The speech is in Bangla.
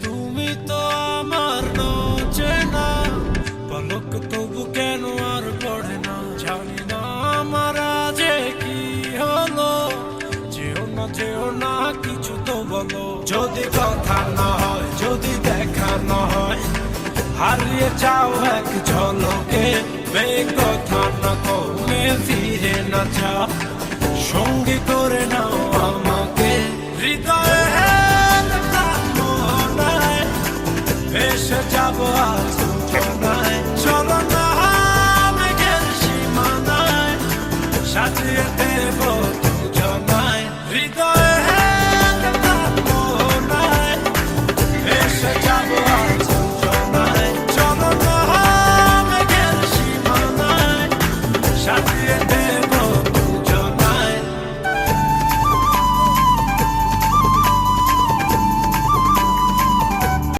তুমি তো আমার চেনা পলক, তবু কেন আর পড়ে না জানি না আমার আজে কি হলো। যেও না কিছু তো বলো, যদি কথা না হয়, যদি দেখা না হয়, হারিয়ে যাও এক ঝলকে। কথা না কমে ফিরে না যাও, সঙ্গী করে নাও আমাকে হৃদয়ে।